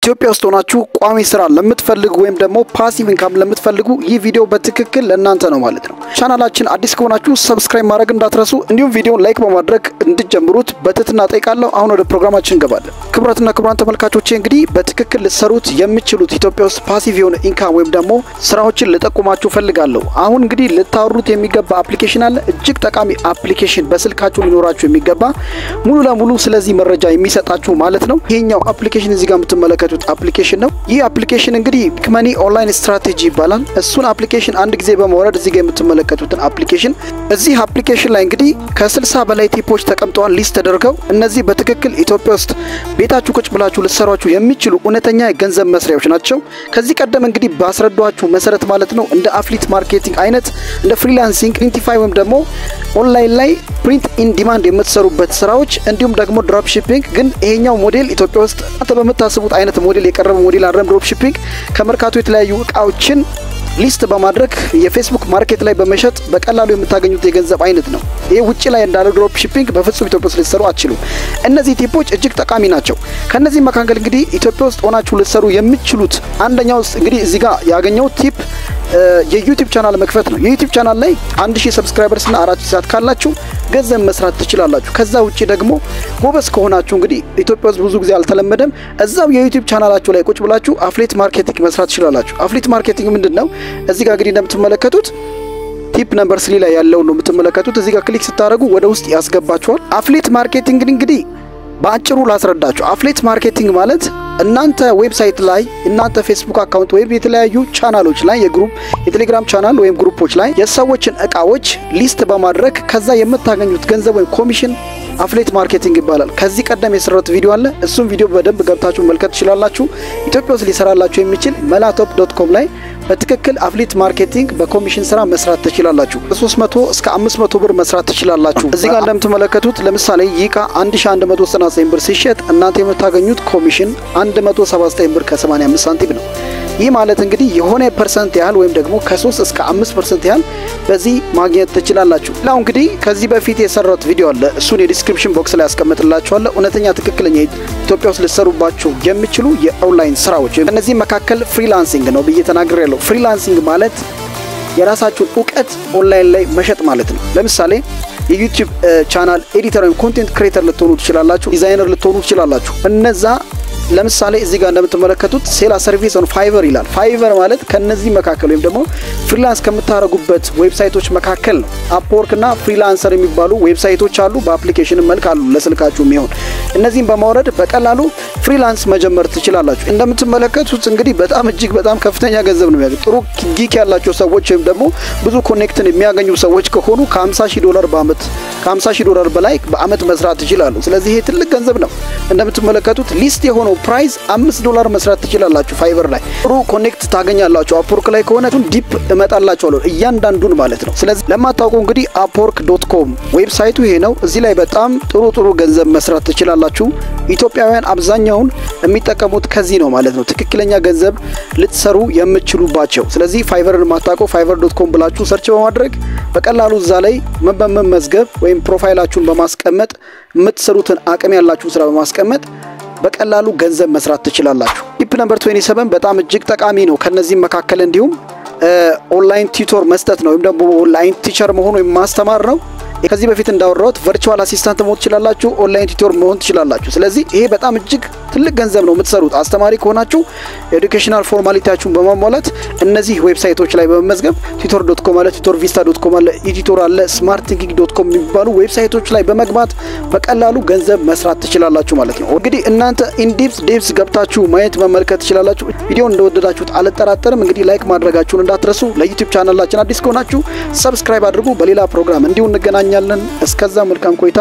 ኢትዮጵያ ውስጥ ሆናችሁ ቋሚ ስራ ለምትፈልጉ ወይም ደግሞ ፓሲቭ ኢንካም ለምትፈልጉ ይህ ቪዲዮ በትክክል ለእናንተ ነው ማለት ነው። ቻናላችን አዲስ ከሆናችሁ ሰብስክራይብ ማድረግ እንዳትረሱ እንዲሁም ቪዲዮን ላይክ በማድረግ እንድትጀምሩት በትህትና ጠይቃለሁ። አሁን ወደ ፕሮግራማችን እንገባለን። ክቡራትና ክቡራን ተመልካቾቼ እንግዲህ በትክክል ልትሰሩት የምትችሉት ኢትዮጵያ ውስጥ ፓሲቭ የሆነ ኢንካም ወይም ደግሞ ስራዎችን ልጠቁማችሁ ፈልጋለሁ። አሁን እንግዲህ ልታወሩት የሚገባ አፕሊኬሽን አለ። እጅግ ጠቃሚ አፕሊኬሽን በስልካችሁ ሊኖራችሁ የሚገባ ሙሉ ለሙሉ ስለዚህ መረጃ የሚሰጣችሁ ማለት ነው። ይሄኛው አፕሊኬሽን እዚህ ጋር የምትመለከቱት አፕሊኬሽን ነው። ይህ አፕሊኬሽን እንግዲህ መኒ ኦንላይን ስትራቴጂ ይባላል። እሱን አፕሊኬሽን አንድ ጊዜ በመውረድ እዚህ ጋር የምትመለከቱትን አፕሊኬሽን እዚህ አፕሊኬሽን ላይ እንግዲህ ከ60 በላይ ቲፖች ተቀምጠዋል ሊስት ተደርገው። እነዚህ በትክክል ኢትዮጵያ ውስጥ ቤታችሁ ቁጭ ብላችሁ ልትሰሯቸው የሚችሉ እውነተኛ የገንዘብ መስሪያዎች ናቸው። ከዚህ ቀደም እንግዲህ ባስረዷችሁ መሰረት ማለት ነው እንደ አፍሊት ማርኬቲንግ አይነት እንደ ፍሪላንሲንግ ኢንቲፋይ ወይም ደግሞ ኦንላይን ላይ ፕሪንት ኢን ዲማንድ የምትሰሩበት ስራዎች እንዲሁም ደግሞ ድሮፕ ሺፒንግ ግን ይሄኛው ሞዴል ኢትዮጵያ ውስጥ አንተ በመታሰቡት አይነት ሞዴል የቀረበ ሞዴል አረም ድሮፕ ሺፒንግ ከመርካቶ የተለያዩ እቃዎችን ሊስት በማድረግ የፌስቡክ ማርኬት ላይ በመሸጥ በቀላሉ የምታገኙት የገንዘብ አይነት ነው። ይሄ ውጪ ላይ እንዳለ ድሮፕ ሺፒንግ በፍጹም ኢትዮጵያ ውስጥ ሊሰሩ አትችሉ። እነዚህ ቲፖች እጅግ ጠቃሚ ናቸው። ከነዚህ መካከል እንግዲህ ኢትዮጵያ ውስጥ ሆናችሁ ልትሰሩ የምትችሉት አንደኛው እንግዲህ እዚህ ጋር ያገኘው ቲፕ የዩቱብ ቻናል መክፈት ነው። የዩቱብ ቻናል ላይ 1000 ሰብስክራይበርስ እና 4 ሰዓት ካላችሁ ገንዘብ መስራት ትችላላችሁ። ከዛ ውጪ ደግሞ ጎበዝ ከሆናችሁ እንግዲህ ኢትዮጵያ ውስጥ ብዙ ጊዜ አልተለመደም። እዛው የዩቱብ ቻናላችሁ ላይ ቁጭ ብላችሁ አፍሊት ማርኬቲንግ መስራት ትችላላችሁ። አፍሊት ማርኬቲንግ ምንድነው? እዚህ ጋር እንግዲህ እንደምትመለከቱት ቲፕ ነምበር 3 ላይ ያለው ነው የምትመለከቱት። እዚህ ጋር ክሊክ ስታደርጉ ወደ ውስጥ ያስገባችኋል። አፍሊት ማርኬቲንግ እንግዲህ በአጭሩ ላስረዳችሁ። አፍሊት ማርኬቲንግ ማለት እናንተ ዌብሳይት ላይ እናንተ ፌስቡክ አካውንት ወይም የተለያዩ ቻናሎች ላይ የግሩፕ የቴሌግራም ቻናል ወይም ግሩፖች ላይ የሰዎችን እቃዎች ሊስት በማድረግ ከዛ የምታገኙት ገንዘብ ወይም ኮሚሽን አፍሊት ማርኬቲንግ ይባላል። ከዚህ ቀደም የሰራሁት ቪዲዮ አለ። እሱም ቪዲዮ በደንብ ገብታችሁ መልከት ትችላላችሁ። ኢትዮጵያ ውስጥ ሊሰራላችሁ የሚችል melatop.com ላይ በትክክል አፍሊት ማርኬቲንግ በኮሚሽን ስራ መስራት ትችላላችሁ። ከ300 እስከ 500 ብር መስራት ትችላላችሁ። እዚህ ጋር እንደምትመለከቱት ለምሳሌ ይቃ 1199 ብር ሲሸጥ እናንተ የምታገኙት ኮሚሽን 179 ብር ከ85 ሳንቲም ነው። ይህ ማለት እንግዲህ የሆነ ፐርሰንት ያህል ወይም ደግሞ ከ3 እስከ 5% ያህል በዚህ ማግኘት ትችላላችሁ። ላው እንግዲህ ከዚህ በፊት የሰራሁት ቪዲዮ አለ። እሱን የዲስክሪፕሽን ቦክስ ላይ አስቀምጥላችኋለሁ። እውነተኛ ትክክለኛ ኢትዮጵያ ውስጥ ልትሰሩባቸው የሚችሉ የኦንላይን ስራዎች እነዚህ መካከል ፍሪላንሲንግ ነው ብዬ ተናግሬያለሁ። ፍሪላንሲንግ ማለት የራሳችሁን ዕውቀት ኦንላይን ላይ መሸጥ ማለት ነው። ለምሳሌ የዩቲዩብ ቻናል ኤዲተር ወይም ኮንቴንት ክሬተር ልትሆኑ ትችላላችሁ፣ ዲዛይነር ልትሆኑ ትችላላችሁ። እነዛ ለምሳሌ እዚህ ጋር እንደምትመለከቱት ሴላ ሰርቪስ ኦን ፋይቨር ይላል። ፋይቨር ማለት ከነዚህ መካከል ወይም ደግሞ ፍሪላንስ ከምታረጉበት ዌብሳይቶች መካከል ነው። አፕወርክ እና ፍሪላንሰር የሚባሉ ዌብሳይቶች አሉ። በአፕሊኬሽን መልክ አሉ ለስልካችሁ የሚሆን። እነዚህን በማውረድ በቀላሉ ፍሪላንስ መጀመር ትችላላችሁ። እንደምትመለከቱት እንግዲህ በጣም እጅግ በጣም ከፍተኛ ገንዘብ ነው የሚያገኙ። ጥሩ ጊክ ያላቸው ሰዎች ወይም ደግሞ ብዙ ኮኔክትን የሚያገኙ ሰዎች ከሆኑ $50,000 በአመት $50,000 በላይ በአመት መስራት ይችላሉ። ስለዚህ ይሄ ትልቅ ገንዘብ ነው። እንደምትመለከቱት ሊስት የሆነው ፕራይስ $5 መስራት ትችላላችሁ ፋይቨር ላይ። ጥሩ ኮኔክት ታገኛላችሁ። አፕወርክ ላይ ከሆነ ዲፕ እመጣላችኋለሁ እያንዳንዱን ማለት ነው። ስለዚህ ለማታውቁ እንግዲህ upwork.com ዌብሳይቱ ይሄ ነው። እዚህ ላይ በጣም ጥሩ ገንዘብ መስራት ትችላላችሁ። ኢትዮጵያውያን አብዛኛውን የሚጠቀሙት ከዚህ ነው ማለት ነው። ትክክለኛ ገንዘብ ልትሰሩ የምትችሉባቸው። ስለዚህ ፋይቨርን ማታውቁ fiverr.com ብላችሁ ሰርች በማድረግ በቀላሉ እዛ ላይ መመዝገብ ወይም ፕሮፋይላችሁን በማስቀመጥ የምትሰሩትን አቅም ያላችሁ ስራ በማስቀመጥ በቀላሉ ገንዘብ መስራት ትችላላችሁ። ቲፕ ነምበር 27 በጣም እጅግ ጠቃሚ ነው። ከነዚህ መካከል እንዲሁም ኦንላይን ቲዩተር መስጠት ነው ወይም ደግሞ ኦንላይን ቲቸር መሆን ወይም ማስተማር ነው። ከዚህ በፊት እንዳወራሁት ቨርቹዋል አሲስታንት መሆን ትችላላችሁ፣ ኦንላይን ቲዩተር መሆን ትችላላችሁ። ስለዚህ ይሄ በጣም እጅግ ትልቅ ገንዘብ ነው የምትሰሩት። አስተማሪ ከሆናችሁ ኤዱኬሽናል ፎርማሊቲያችሁን በማሟላት እነዚህ ዌብሳይቶች ላይ በመመዝገብ tutor.com አለ፣ tutorvista.com አለ፣ editor አለ፣ smartthing.com የሚባሉ ዌብሳይቶች ላይ በመግባት በቀላሉ ገንዘብ መስራት ትችላላችሁ ማለት ነው። እንግዲህ እናንተ ኢንዲፕስ ገብታችሁ ማየት መመልከት ትችላላችሁ። ቪዲዮውን እንደወደዳችሁት አልጠራጠርም። እንግዲህ ላይክ ማድረጋችሁን እንዳትረሱ። ለዩቲዩብ ቻናላችን አዲስ ከሆናችሁ ሰብስክራይብ አድርጉ። በሌላ ፕሮግራም እንዲሁ እንገናኛለን። እስከዛ መልካም ቆይታ።